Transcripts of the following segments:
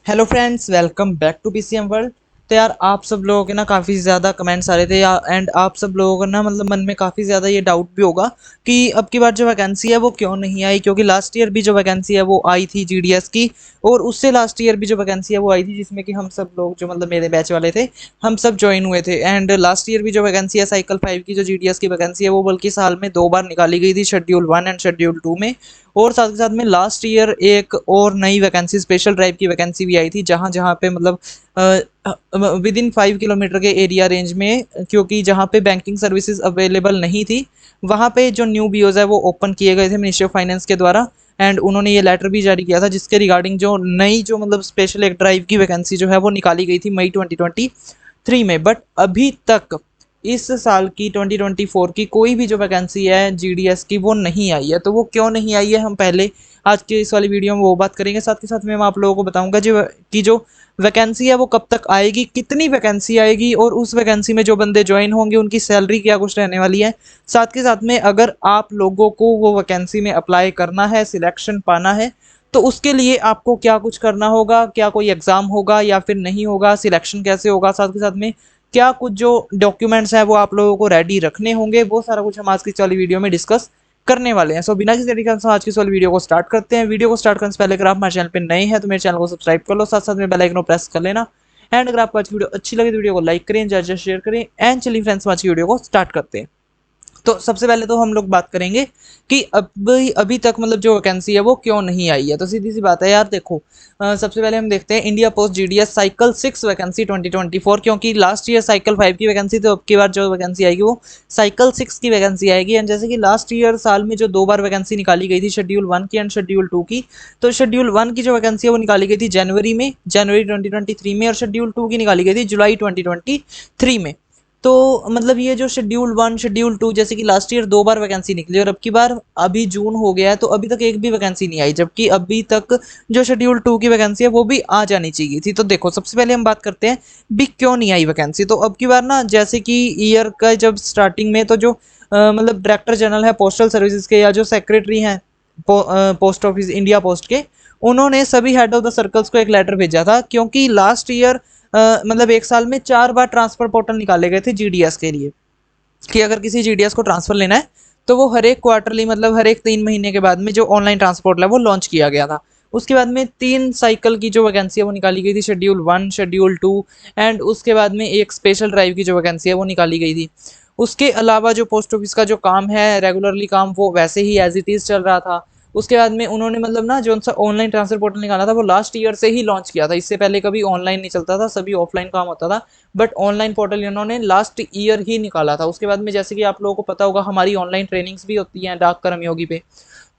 Hello friends, welcome back to PCM world. तो यार आप सब लोगों के ना काफ़ी ज़्यादा कमेंट्स आ रहे थे एंड आप सब लोगों को ना मतलब मन में काफ़ी ज़्यादा ये डाउट भी होगा कि अब की बार जो वैकेंसी है वो क्यों नहीं आई, क्योंकि लास्ट ईयर भी जो वैकेंसी है वो आई थी जीडीएस की। और उससे लास्ट ईयर भी जो वैकेंसी है वो आई थी, जिसमें कि हम सब लोग जो मतलब मेरे बैच वाले थे हम सब ज्वाइन हुए थे। एंड लास्ट ईयर भी जो वैकेंसी है साइकिल 5 की जो जीडीएस की वैकेंसी है वो बल्कि साल में 2 बार निकाली गई थी, शेड्यूल 1 एंड शेड्यूल 2 में। और साथ के साथ में लास्ट ईयर एक और नई वैकेंसी स्पेशल ड्राइव की वैकेंसी भी आई थी, जहाँ जहाँ पे मतलब विद इन 5 किलोमीटर के एरिया रेंज में, क्योंकि जहाँ पे बैंकिंग सर्विसेज अवेलेबल नहीं थी वहाँ पे जो न्यू बीओज है वो ओपन किए गए थे मिनिस्ट्री ऑफ फाइनेंस के द्वारा। एंड उन्होंने ये लेटर भी जारी किया था जिसके रिगार्डिंग जो नई जो मतलब स्पेशल एक ड्राइव की वैकेंसी जो है वो निकाली गई थी मई 2023 में। बट अभी तक इस साल की 2024 की कोई भी जो वैकेंसी है जीडीएस की वो नहीं आई है। तो वो क्यों नहीं आई है हम पहले आज के इस वाली वीडियो में वो बात करेंगे। साथ के साथ में मैं आप लोगों को बताऊंगा जो वैकेंसी है वो कब तक आएगी, कितनी वैकेंसी आएगी और उस वैकेंसी में जो बंदे ज्वाइन होंगे उनकी सैलरी क्या कुछ रहने वाली है। साथ के साथ में अगर आप लोगों को वो वैकेंसी में अप्लाई करना है, सिलेक्शन पाना है, तो उसके लिए आपको क्या कुछ करना होगा, क्या कोई एग्जाम होगा या फिर नहीं होगा, सिलेक्शन कैसे होगा, साथ के साथ में क्या कुछ जो डॉक्यूमेंट्स हैं वो आप लोगों को रेडी रखने होंगे, वो सारा कुछ हम आज की वाली वीडियो में डिस्कस करने वाले हैं। सो बिना किसी तरीके से आज की वाली वीडियो को स्टार्ट करते हैं। वीडियो को स्टार्ट करने से पहले अगर आप हमारे चैनल पे नए हैं तो मेरे चैनल को सब्सक्राइब कर लो, साथ साथ में बेल आइकन को प्रेस कर लेना। एंड अगर आपको आज की वीडियो अच्छी लगे तो वीडियो को लाइक करें, ज्यादा शेयर करें। एंड चलिए फ्रेंड्स, आज की वीडियो को स्टार्ट करते हैं। तो सबसे पहले तो हम लोग बात करेंगे कि अभी तक मतलब जो वैकेंसी है वो क्यों नहीं आई है। तो सीधी सी बात है यार, देखो सबसे पहले हम देखते हैं India post GDS cycle 6 vacancy 2024, क्योंकि लास्ट ईयर साइकिल 5 की वैकेंसी, तो अब की बार जो वैकेंसी आएगी वो साइकिल 6 की वैकेंसी आएगी। एंड जैसे कि लास्ट ईयर साल में जो 2 बार वैकेंसी निकाली गई थी शेड्यूल 1 की एंड शेड्यूल 2 की, तो शेड्यूल 1 की जो वैकेंसी है वो निकाली गई थी जनवरी 2023 में, और शेड्यूल 2 की निकाली गई थी जुलाई 2023 में। तो मतलब ये जो शेड्यूल 1 शेड्यूल 2, जैसे कि लास्ट ईयर 2 बार वैकेंसी निकली और अब की बार अभी जून हो गया है तो अभी तक एक भी वैकेंसी नहीं आई, जबकि अभी तक जो शेड्यूल 2 की वैकेंसी है वो भी आ जानी चाहिए थी। तो देखो सबसे पहले हम बात करते हैं भी क्यों नहीं आई वैकेंसी। तो अब की बार ना, जैसे कि ईयर का जब स्टार्टिंग में तो जो मतलब डायरेक्टर जनरल है पोस्टल सर्विसेज के या जो सेक्रेटरी हैं पोस्ट ऑफिस इंडिया पोस्ट के, उन्होंने सभी हेड ऑफ द सर्कल्स को एक लेटर भेजा था, क्योंकि लास्ट ईयर मतलब एक साल में 4 बार ट्रांसफर पोर्टल निकाले गए थे जीडीएस के लिए, कि अगर किसी जीडीएस को ट्रांसफर लेना है तो वो हर एक क्वार्टरली मतलब हर एक 3 महीने के बाद में जो ऑनलाइन ट्रांसपोर्ट है वो लॉन्च किया गया था। उसके बाद में 3 साइकिल की जो वैकेंसी है वो निकाली गई थी, शेड्यूल 1 शेड्यूल 2, एंड उसके बाद में एक स्पेशल ड्राइव की जो वैकेंसी है वो निकाली गई थी। उसके अलावा जो पोस्ट ऑफिस का जो काम है रेगुलरली काम, वो वैसे ही एज इट इज़ चल रहा था। उसके बाद में उन्होंने मतलब ना जो सा ऑनलाइन ट्रांसफर पोर्टल निकाला था वो लास्ट ईयर से ही लॉन्च किया था, इससे पहले कभी ऑनलाइन नहीं चलता था, सभी ऑफलाइन काम होता था। बट ऑनलाइन पोर्टल इन्होंने लास्ट ईयर ही निकाला था। उसके बाद में जैसे कि आप लोगों को पता होगा हमारी ऑनलाइन ट्रेनिंग्स भी होती हैं डाक कर्मयोगी पे,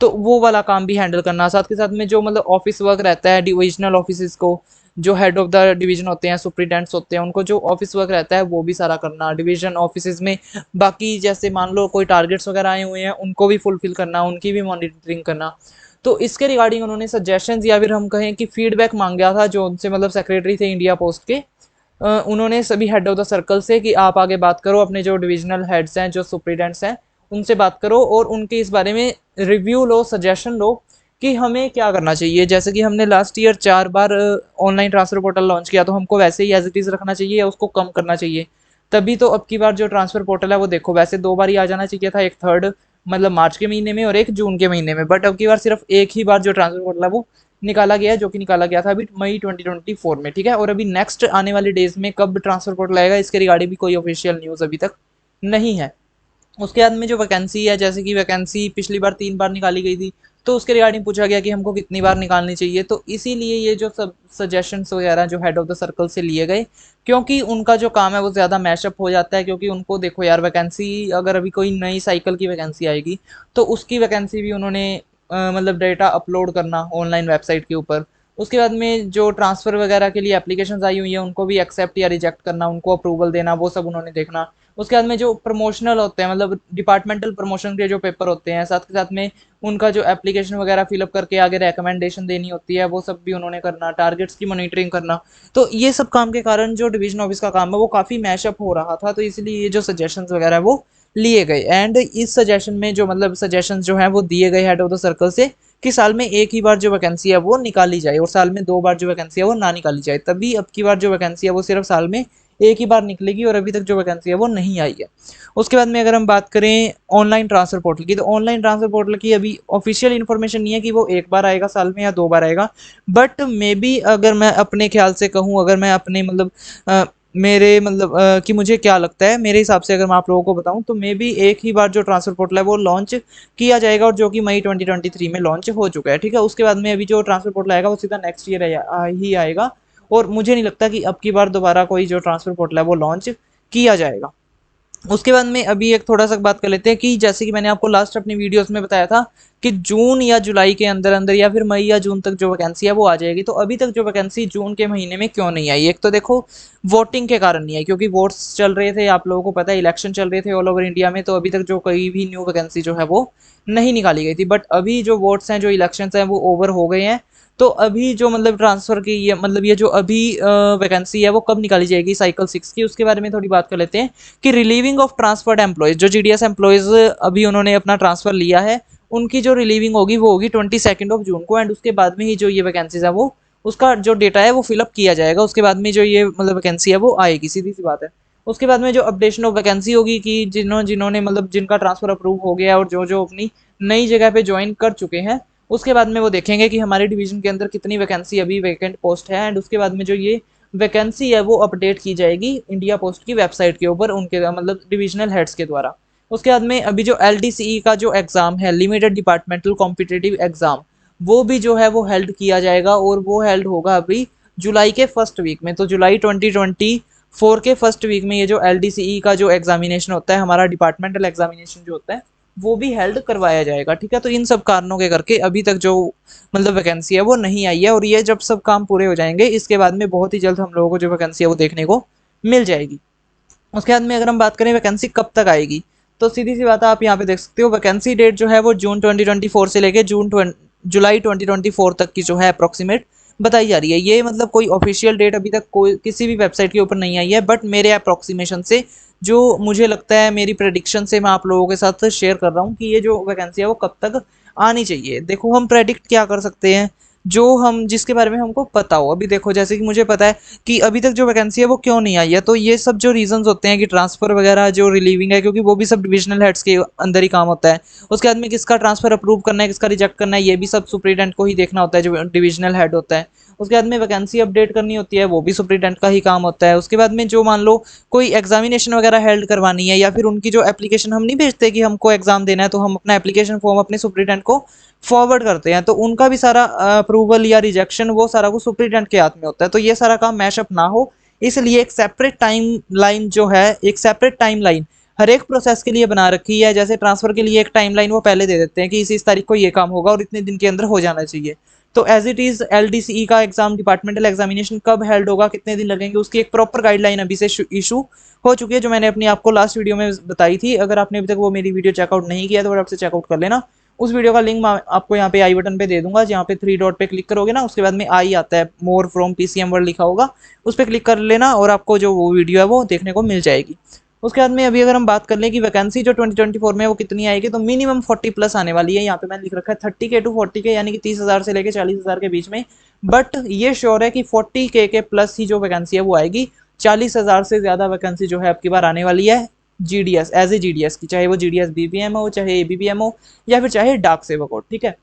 तो वो वाला काम भी हैंडल करना। साथ के साथ में जो मतलब ऑफिस वर्क रहता है डिविजनल ऑफिस को, जो हेड ऑफ द डिवीजन होते हैं, सुप्रीटेंडेंट्स होते हैं, उनको जो ऑफिस वर्क रहता है वो भी सारा करना डिवीजन ऑफिस में। बाकी जैसे मान लो कोई टारगेट्स वगैरह आए हुए हैं उनको भी फुलफिल करना, उनकी भी मॉनिटरिंग करना। तो इसके रिगार्डिंग उन्होंने सजेशंस या फिर हम कहें कि फीडबैक मांगा था जो उनसे मतलब सेक्रेटरी थे इंडिया पोस्ट के। उन्होंने सभी हेड ऑफ द सर्कल से कि आप आगे बात करो, अपने जो डिविजनल हेड्स हैं जो सुप्रीटेंडेंट्स हैं उनसे बात करो और उनके इस बारे में रिव्यू लो, सजेशन लो कि हमें क्या करना चाहिए। जैसे कि हमने लास्ट ईयर 4 बार ऑनलाइन ट्रांसफर पोर्टल लॉन्च किया, तो हमको वैसे ही एज इट इज़ रखना चाहिए या उसको कम करना चाहिए। तभी तो अब की बार जो ट्रांसफर पोर्टल है वो देखो, वैसे 2 बार ही आ जाना चाहिए था, एक थर्ड मतलब मार्च के महीने में और एक जून के महीने में, बट अब की बार सिर्फ एक ही बार जो ट्रांसफर पोर्टल है वो निकाला गया है, जो कि निकाला गया था अभी मई 2024 में। ठीक है, और अभी नेक्स्ट आने वाली डेज में कब ट्रांसफर पोर्टल आएगा इसके रिगार्डिंग भी कोई ऑफिशियल न्यूज़ अभी तक नहीं है। उसके बाद में जो वैकेंसी है, जैसे कि वैकेंसी पिछली बार 3 बार निकाली गई थी, तो उसके रिगार्डिंग पूछा गया कि हमको कितनी बार निकालनी चाहिए। तो इसीलिए ये जो सब सजेशंस वगैरह जो हेड ऑफ द सर्कल से लिए गए, क्योंकि उनका जो काम है वो ज़्यादा मैशअप हो जाता है। क्योंकि उनको देखो यार, वैकेंसी अगर अभी कोई नई साइकिल की वैकेंसी आएगी तो उसकी वैकेंसी भी उन्होंने मतलब डेटा अपलोड करना ऑनलाइन वेबसाइट के ऊपर। उसके बाद में जो ट्रांसफ़र वगैरह के लिए एप्लीकेशंस आई हुई हैं उनको भी एक्सेप्ट या रिजेक्ट करना, उनको अप्रूवल देना, वो सब उन्होंने देखना। उसके बाद में जो प्रमोशनल होते हैं मतलब डिपार्टमेंटल प्रमोशन के जो पेपर होते हैं, साथ के साथ में उनका जो एप्लीकेशन वगैरह फिलअप करके आगे रिकमेंडेशन देनी होती है, वो सब भी उन्होंने करना, टारगेट्स की मॉनिटरिंग करना। तो ये सब काम के कारण जो डिवीजन ऑफिस का काम है वो काफ़ी मैशअप हो रहा था, तो इसलिए ये जो सजेशंस वगैरह है वो लिए गए। एंड इस सजेशन में जो मतलब सजेशंस जो हैं वो दिए गए हेड ऑफ द सर्कल से कि साल में एक ही बार जो वैकेंसी है वो निकाली जाए और साल में 2 बार जो वैकेंसी है वो ना निकाली जाए। तभी अब की बार जो वैकेंसी है वो सिर्फ साल में एक ही बार निकलेगी और अभी तक जो वैकेंसी है वो नहीं आई है। उसके बाद में अगर हम बात करें ऑनलाइन ट्रांसफर पोर्टल की, तो ऑनलाइन ट्रांसफर पोर्टल की अभी ऑफिशियल इन्फॉर्मेशन नहीं है कि वो एक बार आएगा साल में या 2 बार आएगा। बट मे बी अगर मैं अपने ख्याल से कहूँ, अगर मैं अपने मतलब मेरे मतलब कि मुझे क्या लगता है, मेरे हिसाब से अगर मैं आप लोगों को बताऊं तो मे बी एक ही बार जो ट्रांसफर पोर्टल है वो लॉन्च किया जाएगा और जो कि मई 2023 में लॉन्च हो चुका है। ठीक है, उसके बाद में अभी जो ट्रांसफर पोर्टल आएगा वो सीधा नेक्स्ट ईयर ही आएगा और मुझे नहीं लगता कि अब की बार दोबारा कोई जो ट्रांसफर पोर्टल है वो लॉन्च किया जाएगा। उसके बाद में अभी एक थोड़ा सा बात कर लेते हैं कि जैसे कि मैंने आपको लास्ट अपनी वीडियोस में बताया था कि जून या जुलाई के अंदर अंदर या फिर मई या जून तक जो वैकेंसी है वो आ जाएगी। तो अभी तक जो वैकेंसी जून के महीने में क्यों नहीं आई? एक तो देखो वोटिंग के कारण नहीं आई, क्योंकि वोट्स चल रहे थे, आप लोगों को पता है इलेक्शन चल रहे थे ऑल ओवर इंडिया में, तो अभी तक जो कोई भी न्यू वैकेंसी जो है वो नहीं निकाली गई थी। बट अभी जो वोट्स हैं, जो इलेक्शन हैं, वो ओवर हो गए हैं। तो अभी जो मतलब ट्रांसफर की ये मतलब ये जो अभी वैकेंसी है वो कब निकाली जाएगी साइकिल 6 की, उसके बारे में थोड़ी बात कर लेते हैं कि रिलीविंग ऑफ ट्रांसफर्ड एम्प्लॉयज, जो जीडीएस एम्प्लॉयज अभी उन्होंने अपना ट्रांसफर लिया है, उनकी जो रिलीविंग होगी वो होगी 22 जून को। एंड उसके बाद में ही जो ये वैकेंसीज है वो उसका जो डेटा है वो फिलअप किया जाएगा। उसके बाद में जो ये मतलब वैकेंसी है वो आएगी, सीधी सी बात है। उसके बाद में जो अपडेशन ऑफ वैकेंसी होगी कि जिन्होंने मतलब जिनका ट्रांसफर अप्रूव हो गया और जो जो अपनी नई जगह पे ज्वाइन कर चुके हैं, उसके बाद में वो देखेंगे कि हमारे डिवीजन के अंदर कितनी वैकेंसी अभी वैकेंट पोस्ट है। एंड उसके बाद में जो ये वैकेंसी है वो अपडेट की जाएगी इंडिया पोस्ट की वेबसाइट के ऊपर उनके मतलब डिविजनल हेड्स के द्वारा। उसके बाद में अभी जो एलडीसीई का जो एग्जाम है, लिमिटेड डिपार्टमेंटल कॉम्पिटिटिव एग्जाम, वो भी जो है वो हेल्ड किया जाएगा और वो हेल्ड होगा अभी जुलाई के फर्स्ट वीक में। तो जुलाई 2024 के फर्स्ट वीक में ये जो एलडीसीई का जो एग्जामिनेशन होता है, हमारा डिपार्टमेंटल एग्जामिनेशन जो होता है, वो भी हेल्ड करवाया जाएगा। ठीक है, तो इन सब कारणों के करके अभी तक जो मतलब वैकेंसी है वो नहीं आई है और ये जब सब काम पूरे हो जाएंगे इसके बाद में बहुत ही जल्द हम लोगों को जो वैकेंसी है वो देखने को मिल जाएगी। उसके बाद में अगर हम बात करें वैकेंसी कब तक आएगी, तो सीधी सी बात है, आप यहाँ पे देख सकते हो वैकेंसी डेट जो है वो जून 2024 से लेके जुलाई 2024 तक की जो है अप्रोक्सीमेट बताई जा रही है। ये मतलब कोई ऑफिशियल डेट अभी तक कोई किसी भी वेबसाइट के ऊपर नहीं आई है, बट मेरे अप्रोक्सीमेशन से जो मुझे लगता है, मेरी प्रेडिक्शन से मैं आप लोगों के साथ शेयर कर रहा हूँ कि ये जो वैकेंसी है वो कब तक आनी चाहिए। देखो हम प्रेडिक्ट क्या कर सकते हैं, जो हम जिसके बारे में हमको पता हो। अभी देखो जैसे कि मुझे पता है कि अभी तक जो वैकेंसी है वो क्यों नहीं आई है, तो ये सब जो रीजंस होते हैं कि ट्रांसफर वगैरह जो रिलीविंग है, क्योंकि वो भी सब डिविजनल हेड्स के अंदर ही काम होता है। उसके बाद में किसका ट्रांसफर अप्रूव करना है, किसका रिजेक्ट करना है, ये भी सब सुप्रीटेंडेंट को ही देखना होता है, जो डिविजनल हेड होता है। उसके बाद में वैकेंसी अपडेट करनी होती है, वो भी सुप्रीटेंडेंट का ही काम होता है। उसके बाद में जो मान लो कोई एग्जामिनेशन वगैरह हेल्ड करवानी है, या फिर उनकी जो एप्लीकेशन हम नहीं भेजते कि हमको एग्जाम देना है, तो हम अपना एप्लीकेशन फॉर्म अपने सुप्रीटेंडेंट को फॉरवर्ड करते हैं, तो उनका भी सारा अप्रूवल या रिजेक्शन वो सारा कुछ सुप्रीटेंडेंट के हाथ में होता है। तो ये सारा काम मैशअप ना हो, इसलिए एक सेपरेट टाइम लाइन जो है, एक सेपरेट टाइम लाइन हर एक प्रोसेस के लिए बना रखी है। जैसे ट्रांसफर के लिए एक टाइम लाइन वो पहले दे देते हैं कि इस तारीख को ये काम होगा और इतने दिन के अंदर हो जाना चाहिए। तो एज इट इज एलडीसीई का एग्जाम, डिपार्टमेंटल एग्जामिनेशन कब हेल्ड होगा, कितने दिन लगेंगे, उसकी एक प्रॉपर गाइडलाइन अभी से इशू हो चुकी है, जो मैंने अपनी आपको लास्ट वीडियो में बताई थी। अगर आपने अभी तक वो मेरी वीडियो चेकआउट नहीं किया तो आपसे चेकआउट कर लेना। उस वीडियो का लिंक मैं आपको यहाँ पे आई बटन पे दे दूंगा, जहाँ पे 3 डॉट पे क्लिक करोगे ना, उसके बाद में आई आता है, मोर फ्रॉम पीसीएम वर्ल्ड लिखा होगा, उस पर क्लिक कर लेना और आपको जो वो वीडियो है वो देखने को मिल जाएगी। उसके बाद में अभी अगर हम बात कर लें कि वैकेंसी जो 2024 में वो कितनी आएगी, तो मिनिमम 40 प्लस आने वाली है। यहाँ पे मैंने लिख रखा है 30K to 40K, यानी कि 30,000 से लेकर 40,000 के बीच में। बट ये श्योर है कि 40K के प्लस ही जो वैकेंसी है वो आएगी। 40,000 से ज्यादा वैकेंसी जो है अब की बार आने वाली है जीडीएस, एज ए जीडीएस की, चाहे वो जीडीएस बीपीएम हो, चाहे एबीपीएम हो, या फिर चाहे डाक सेवक हो। ठीक है,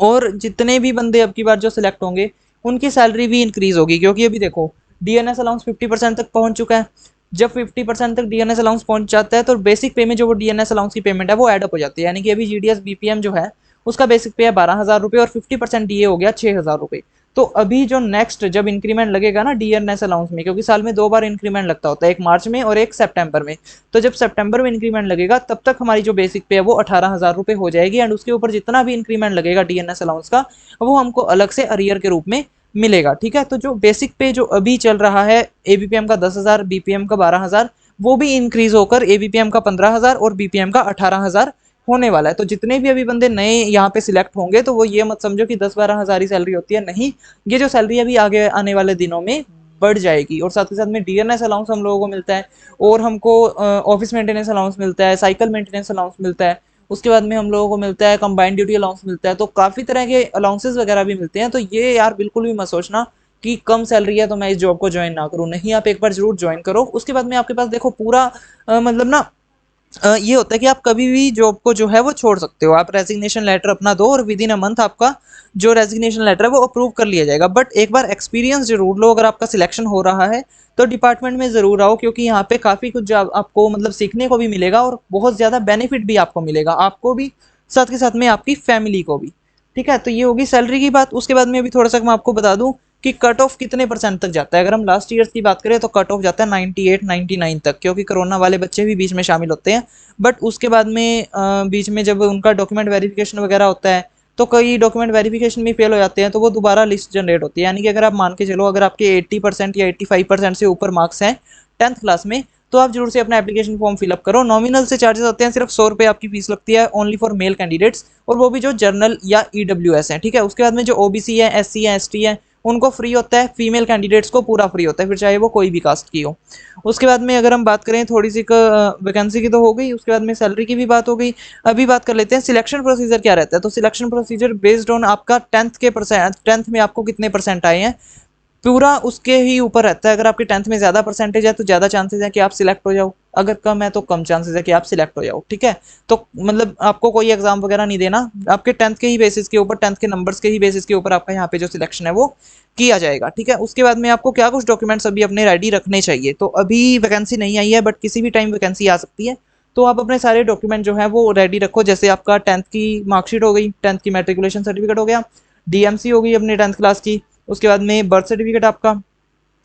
और जितने भी बंदे अब की बार जो सिलेक्ट होंगे उनकी सैलरी भी इंक्रीज होगी, क्योंकि अभी देखो डीएनएस अलाउंस 50% तक पहुंच चुका है। जब 50% तक डीएनएस अलाउंस पहुंच जाता है तो बेसिक पे में जो वो डीएनएस अलाउंस की पेमेंट है वो एड अप हो जाती है। यानी कि अभी जीडीएस बीपीएम जो है उसका बेसिक पे है 12,000 रुपये और 50% डीए हो गया 6,000 रुपये। तो अभी जो नेक्स्ट जब इंक्रीमेंट लगेगा ना डीएनएस अलाउंस में, क्योंकि साल में 2 बार इंक्रीमेंट लगता होता है, एक मार्च में और एक सितंबर में, तो जब सितंबर में इंक्रीमेंट लगेगा तब तक हमारी जो बेसिक पे है वो 18,000 रुपये हो जाएगी। एंड उसके ऊपर जितना भी इंक्रीमेंट लगेगा डीएनएस अलाउंस का, वो हमको अलग से अरियर के रूप में मिलेगा। ठीक है, तो जो बेसिक पे जो अभी चल रहा है एबीपीएम का 10,000, बीपीएम का 12,000, वो भी इंक्रीज होकर एबीपीएम का 15,000 और बीपीएम का 18,000 होने वाला है। तो जितने भी अभी बंदे नए यहाँ पे सिलेक्ट होंगे, तो वो ये मत समझो कि 10-12 हज़ार ही सैलरी होती है, नहीं, ये जो सैलरी अभी आगे आने वाले दिनों में बढ़ जाएगी। और साथ ही साथ में डीएनएस अलाउंस हम लोगों को मिलता है, और हमको ऑफिस मेंटेनेंस अलाउंस मिलता है, साइकिल मेंटेनेंस अलाउंस मिलता है, उसके बाद में हम लोगों को मिलता है कंबाइंड ड्यूटी अलाउंस मिलता है, तो काफ़ी तरह के अलाउंसेस वगैरह भी मिलते हैं। तो ये यार बिल्कुल भी मत सोचना कि कम सैलरी है तो मैं इस जॉब को ज्वाइन ना करूँ, नहीं, आप एक बार जरूर ज्वाइन करो। उसके बाद में आपके पास देखो पूरा मतलब ना ये होता है कि आप कभी भी जॉब को जो है वो छोड़ सकते हो। आप रेजिग्नेशन लेटर अपना दो और विद इन अ मंथ आपका जो रेजिग्नेशन लेटर है वो अप्रूव कर लिया जाएगा। बट एक बार एक्सपीरियंस जरूर लो, अगर आपका सिलेक्शन हो रहा है तो डिपार्टमेंट में ज़रूर आओ, क्योंकि यहाँ पे काफ़ी कुछ आपको मतलब सीखने को भी मिलेगा और बहुत ज़्यादा बेनिफिट भी आपको मिलेगा, आपको भी, साथ के साथ में आपकी फैमिली को भी। ठीक है, तो ये होगी सैलरी की बात। उसके बाद में अभी थोड़ा सा मैं आपको बता दूं कि कट ऑफ कितने परसेंट तक जाता है। अगर हम लास्ट ईयर की बात करें तो कट ऑफ जाता है 98 99 तक, क्योंकि कोरोना वाले बच्चे भी बीच में शामिल होते हैं। बट उसके बाद में बीच में जब उनका डॉक्यूमेंट वेरिफिकेशन वगैरह होता है तो कई डॉक्यूमेंट वेरिफिकेशन में फेल हो जाते हैं, तो वो दोबारा लिस्ट जनरेट होती है। यानी कि अगर आप मान के चलो अगर आपके 80% या 85% से ऊपर मार्क्स हैं 10th क्लास में, तो आप जरूर से अपना एप्लीकेशन फॉर्म फिलअप करो। नॉमिनल से चार्जेस होते हैं, सिर्फ 100 रुपये आपकी फीस लगती है ओनली फॉर मेल कैंडिडेट्स, और वो भी जो जर्नल या ईडब्ल्यूएस है। ठीक है, उसके बाद में जो ओबीसी है, एससी है, एसटी है, उनको फ्री होता है। फीमेल कैंडिडेट्स को पूरा फ्री होता है, फिर चाहे वो कोई भी कास्ट की हो। उसके बाद में अगर हम बात करें थोड़ी सी वैकेंसी की तो हो गई, उसके बाद में सैलरी की भी बात हो गई। अभी बात कर लेते हैं सिलेक्शन प्रोसीजर क्या रहता है। तो सिलेक्शन प्रोसीजर बेस्ड ऑन आपका 10th में आपको कितने परसेंट आए हैं, पूरा उसके ही ऊपर रहता है। अगर आपके 10th में ज़्यादा परसेंटेज है तो ज़्यादा चांसेस है कि आप सिलेक्ट हो जाओ, अगर कम है तो कम चांसेस है कि आप सिलेक्ट हो जाओ। ठीक है, तो मतलब आपको कोई एग्जाम वगैरह नहीं देना, आपके 10th के ही बेसिस के ऊपर, 10th के नंबर्स के ही बेसिस के ऊपर आपका यहाँ पे जो सिलेक्शन है वो किया जाएगा। ठीक है, उसके बाद में आपको क्या कुछ डॉक्यूमेंट्स अभी अपने रेडी रखने चाहिए। तो अभी वैकेंसी नहीं आई है बट किसी भी टाइम वैकेंसी आ सकती है, तो आप अपने सारे डॉक्यूमेंट जो है वो रेडी रखो। जैसे आपका 10th की मार्कशीट हो गई, 10th की मैट्रिकुलेशन सर्टिफिकेट हो गया, डीएमसी हो गई अपने 10th क्लास की, उसके बाद में बर्थ सर्टिफिकेट आपका,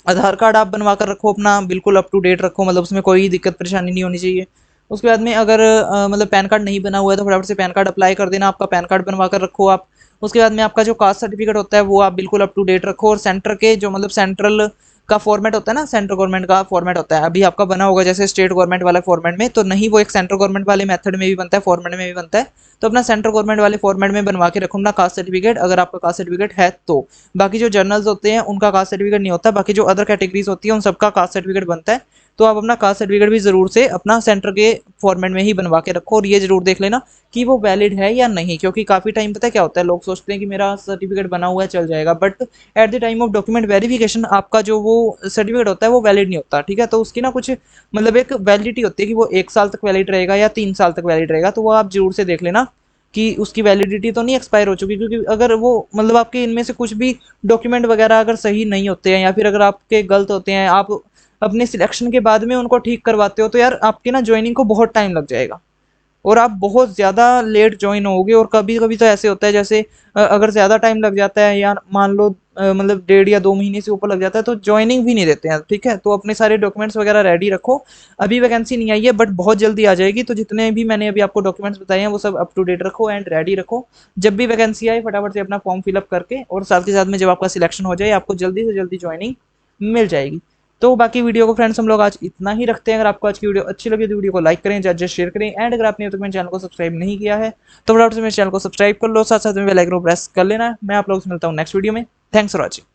आधार कार्ड आप बनवा कर रखो अपना, बिल्कुल अप टू डेट रखो, मतलब उसमें कोई दिक्कत परेशानी नहीं होनी चाहिए। उसके बाद में अगर मतलब पैन कार्ड नहीं बना हुआ है तो फटाफट से पैन कार्ड अप्लाई कर देना, आपका पैन कार्ड बनवा कर रखो आप। उसके बाद में आपका जो कास्ट सर्टिफिकेट होता है वो आप बिल्कुल अप टू डेट रखो, और सेंटर के जो मतलब सेंट्रल का फॉर्मेट होता है ना, सेंट्रल गवर्नमेंट का फॉर्मेट होता है, अभी आपका बना होगा जैसे स्टेट गवर्नमेंट वाला फॉर्मेट में, तो नहीं, वो एक सेंट्रल गवर्नमेंट वाले मेथड में भी बनता है, फॉर्मेट में भी बनता है। तो अपना सेंट्रल गवर्नमेंट वाले फॉर्मेट में बनवा के रखो अपना कास्ट सर्टिफिकेट, अगर आपका कास्ट सर्टिफिकेट है तो। बाकी जो जर्नल्स होते हैं उनका कास्ट सर्टिफिकेट नहीं होता, बाकी जो अदर कैटेगरीज होती है उन सबका कास्ट सर्टिफिकेट बनता है। तो आप अपना कास्ट सर्टिफिकेट भी जरूर से अपना सेंटर के फॉर्मेट में ही बनवा के रखो, और ये जरूर देख लेना कि वो वैलिड है या नहीं, क्योंकि काफ़ी टाइम पता है क्या होता है, लोग सोचते हैं कि मेरा सर्टिफिकेट बना हुआ है चल जाएगा, but at the time of document verification आपका जो वो सर्टिफिकेट होता है वो वैलिड नहीं होता। ठीक है, तो उसकी ना कुछ मतलब एक वैलिडिटी होती है कि वो 1 साल तक वैलिड रहेगा या 3 साल तक वैलिड रहेगा, तो वो आप जरूर से देख लेना कि उसकी वैलिडिटी तो नहीं एक्सपायर हो चुकी। क्योंकि अगर वो मतलब आपके इनमें से कुछ भी डॉक्यूमेंट वगैरह अगर सही नहीं होते हैं, या फिर अगर आपके गलत होते हैं, आप अपने सिलेक्शन के बाद में उनको ठीक करवाते हो, तो यार आपकी ना ज्वाइनिंग को बहुत टाइम लग जाएगा और आप बहुत ज़्यादा लेट ज्वाइन होगे। और कभी कभी तो ऐसे होता है जैसे अगर ज़्यादा टाइम लग जाता है, या मान लो मतलब 1.5 या 2 महीने से ऊपर लग जाता है, तो ज्वाइनिंग भी नहीं देते हैं। ठीक है, तो अपने सारे डॉक्यूमेंट्स वगैरह रेडी रखो। अभी वैकेंसी नहीं आई है बट बहुत जल्दी आ जाएगी, तो जितने भी मैंने अभी आपको डॉक्यूमेंट्स बताए हैं वो सब अप टू डेट रखो एंड रेडी रखो। जब भी वैकेंसी आए फटाफट से अपना फॉर्म फिलअप करके, और साथ के साथ में जब आपका सिलेक्शन हो जाए आपको जल्दी से जल्दी ज्वाइनिंग मिल जाएगी। तो बाकी वीडियो को फ्रेंड्स हम लोग आज इतना ही रखते हैं। अगर आपको आज की वीडियो अच्छी लगी तो वीडियो को लाइक करें, ज़्यादा शेयर करें, एंड अगर आपने अभी तक मेरे चैनल को सब्सक्राइब नहीं किया है तो फटाफट से मेरे चैनल को सब्सक्राइब कर लो, साथ साथ में बेल आइकन को प्रेस कर लेना। मैं आप लोगों से मिलता हूँ नेक्स्ट वीडियो में। Thanks for watching.